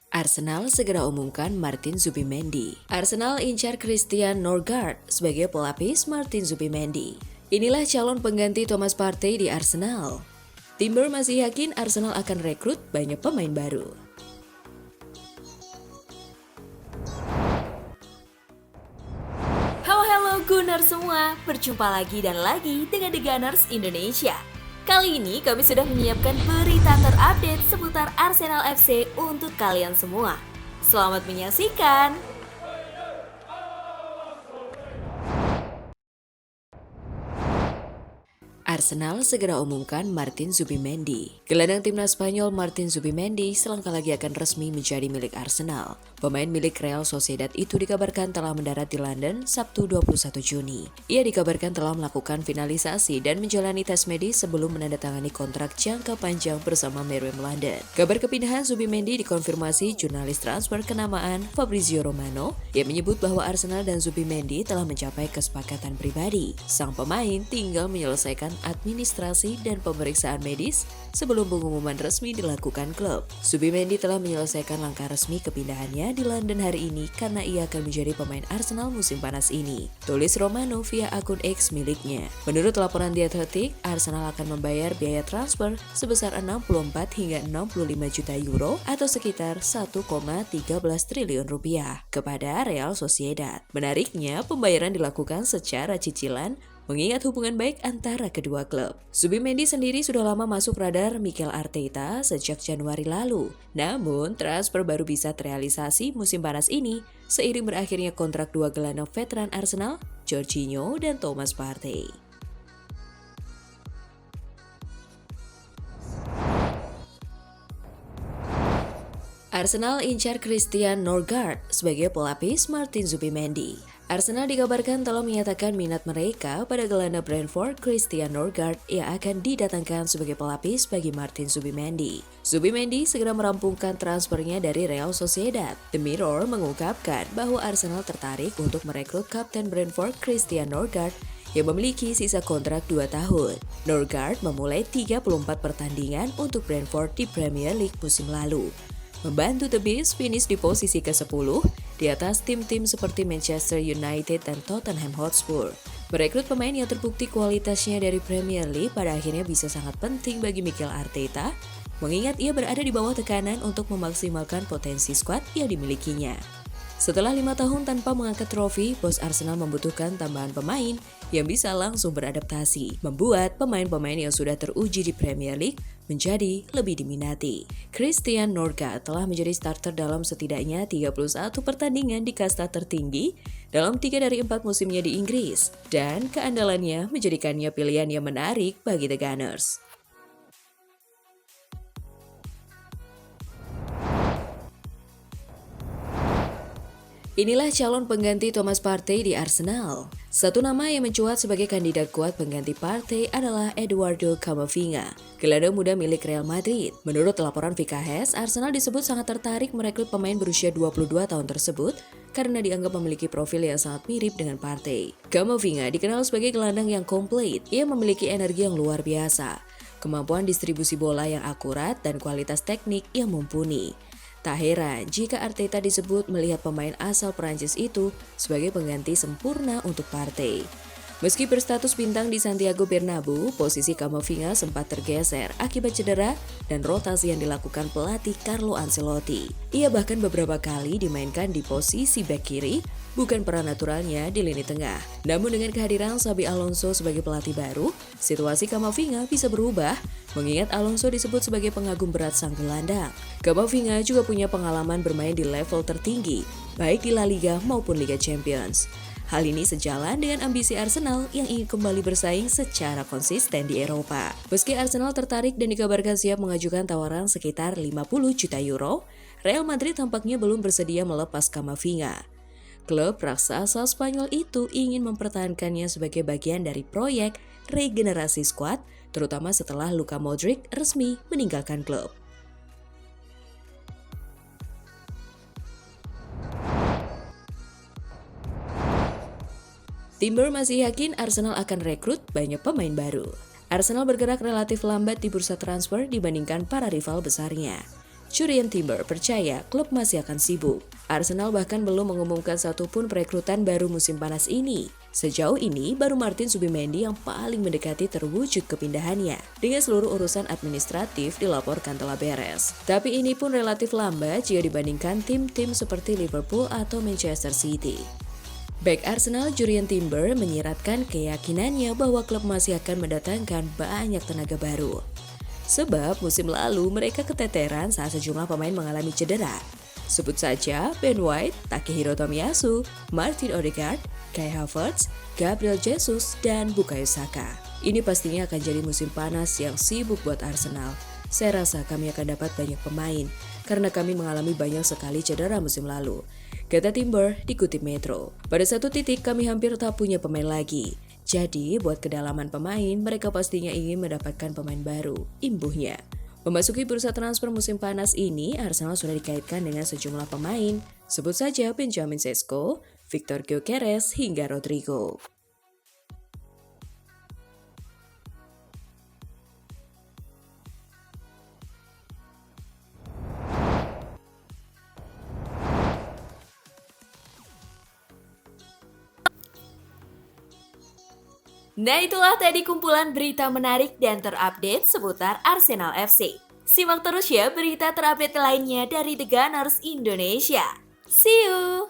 Arsenal segera umumkan Martin Zubimendi. Arsenal incar Christian Norgard sebagai pelapis Martin Zubimendi. Inilah calon pengganti Thomas Partey di Arsenal. Timber masih yakin Arsenal akan rekrut banyak pemain baru. Halo Gunners semua, berjumpa lagi dan lagi dengan The Gunners Indonesia. Kali ini kami sudah menyiapkan berita terupdate seputar Arsenal FC untuk kalian semua. Selamat menyaksikan! Arsenal segera umumkan Martin Zubimendi. Gelandang timnas Spanyol Martin Zubimendi selangkah lagi akan resmi menjadi milik Arsenal. Pemain milik Real Sociedad itu dikabarkan telah mendarat di London Sabtu 21 Juni. Ia dikabarkan telah melakukan finalisasi dan menjalani tes medis sebelum menandatangani kontrak jangka panjang bersama Meruem London. Kabar kepindahan Zubimendi dikonfirmasi jurnalis transfer kenamaan Fabrizio Romano yang menyebut bahwa Arsenal dan Zubimendi telah mencapai kesepakatan pribadi. Sang pemain tinggal menyelesaikan administrasi dan pemeriksaan medis sebelum pengumuman resmi dilakukan klub. Zubimendi telah menyelesaikan langkah resmi kepindahannya di London hari ini karena ia akan menjadi pemain Arsenal musim panas ini, tulis Romano via akun X miliknya. Menurut laporan The Athletic, Arsenal akan membayar biaya transfer sebesar 64 hingga 65 juta euro atau sekitar 1,13 triliun rupiah kepada Real Sociedad. Menariknya, pembayaran dilakukan secara cicilan mengingat hubungan baik antara kedua klub. Zubimendi sendiri sudah lama masuk radar Mikel Arteta sejak Januari lalu. Namun, transfer baru bisa terrealisasi musim panas ini seiring berakhirnya kontrak dua gelandang veteran Arsenal, Jorginho dan Thomas Partey. Arsenal incar Christian Norgard sebagai pelapis Martin Zubimendi. Arsenal dikabarkan telah menyatakan minat mereka pada gelandang Brentford Christian Norgard yang akan didatangkan sebagai pelapis bagi Martin Zubimendi. Zubimendi segera merampungkan transfernya dari Real Sociedad. The Mirror mengungkapkan bahwa Arsenal tertarik untuk merekrut kapten Brentford Christian Norgard yang memiliki sisa kontrak 2 tahun. Norgard memulai 34 pertandingan untuk Brentford di Premier League musim lalu, membantu The Bees finish di posisi ke-10 di atas tim-tim seperti Manchester United dan Tottenham Hotspur. Merekrut pemain yang terbukti kualitasnya dari Premier League pada akhirnya bisa sangat penting bagi Mikel Arteta, mengingat ia berada di bawah tekanan untuk memaksimalkan potensi skuad yang dimilikinya. Setelah 5 tahun tanpa mengangkat trofi, bos Arsenal membutuhkan tambahan pemain yang bisa langsung beradaptasi, membuat pemain-pemain yang sudah teruji di Premier League menjadi lebih diminati. Christian Norgard telah menjadi starter dalam setidaknya 31 pertandingan di kasta tertinggi dalam 3 dari 4 musimnya di Inggris, dan keandalannya menjadikannya pilihan yang menarik bagi The Gunners. Inilah calon pengganti Thomas Partey di Arsenal. Satu nama yang mencuat sebagai kandidat kuat pengganti Partey adalah Eduardo Camavinga, gelandang muda milik Real Madrid. Menurut laporan VKS, Arsenal disebut sangat tertarik merekrut pemain berusia 22 tahun tersebut karena dianggap memiliki profil yang sangat mirip dengan Partey. Camavinga dikenal sebagai gelandang yang komplit. Ia memiliki energi yang luar biasa, kemampuan distribusi bola yang akurat, dan kualitas teknik yang mumpuni. Tak heran jika Arteta disebut melihat pemain asal Perancis itu sebagai pengganti sempurna untuk Partey. Meski berstatus bintang di Santiago Bernabeu, posisi Camavinga sempat tergeser akibat cedera dan rotasi yang dilakukan pelatih Carlo Ancelotti. Ia bahkan beberapa kali dimainkan di posisi bek kiri, bukan peran naturalnya di lini tengah. Namun dengan kehadiran Xabi Alonso sebagai pelatih baru, situasi Camavinga bisa berubah, mengingat Alonso disebut sebagai pengagum berat sang gelandang. Camavinga juga punya pengalaman bermain di level tertinggi, baik di La Liga maupun Liga Champions. Hal ini sejalan dengan ambisi Arsenal yang ingin kembali bersaing secara konsisten di Eropa. Meski Arsenal tertarik dan dikabarkan siap mengajukan tawaran sekitar 50 juta euro, Real Madrid tampaknya belum bersedia melepas Camavinga. Klub raksasa Spanyol itu ingin mempertahankannya sebagai bagian dari proyek regenerasi skuad, terutama setelah Luka Modric resmi meninggalkan klub. Timber masih yakin Arsenal akan rekrut banyak pemain baru. Arsenal bergerak relatif lambat di bursa transfer dibandingkan para rival besarnya. Jurrien Timber percaya klub masih akan sibuk. Arsenal bahkan belum mengumumkan satupun perekrutan baru musim panas ini. Sejauh ini, baru Martin Zubimendi yang paling mendekati terwujud kepindahannya. Dengan seluruh urusan administratif dilaporkan telah beres. Tapi ini pun relatif lambat jika dibandingkan tim-tim seperti Liverpool atau Manchester City. Bek Arsenal Jurrien Timber menyiratkan keyakinannya bahwa klub masih akan mendatangkan banyak tenaga baru. Sebab musim lalu mereka keteteran saat sejumlah pemain mengalami cedera. Sebut saja Ben White, Takehiro Tomiyasu, Martin Odegaard, Kai Havertz, Gabriel Jesus, dan Bukayo Saka. Ini pastinya akan jadi musim panas yang sibuk buat Arsenal. Saya rasa kami akan dapat banyak pemain, karena kami mengalami banyak sekali cedera musim lalu. Kata Timber dikutip Metro. Pada satu titik kami hampir tak punya pemain lagi. Jadi buat kedalaman pemain, mereka pastinya ingin mendapatkan pemain baru, imbuhnya. Memasuki bursa transfer musim panas ini, Arsenal sudah dikaitkan dengan sejumlah pemain. Sebut saja Benjamin Sesko, Victor Gyökeres, hingga Rodrigo. Nah, itulah tadi kumpulan berita menarik dan terupdate seputar Arsenal FC. Simak terus ya berita terupdate lainnya dari The Gunners Indonesia. See you!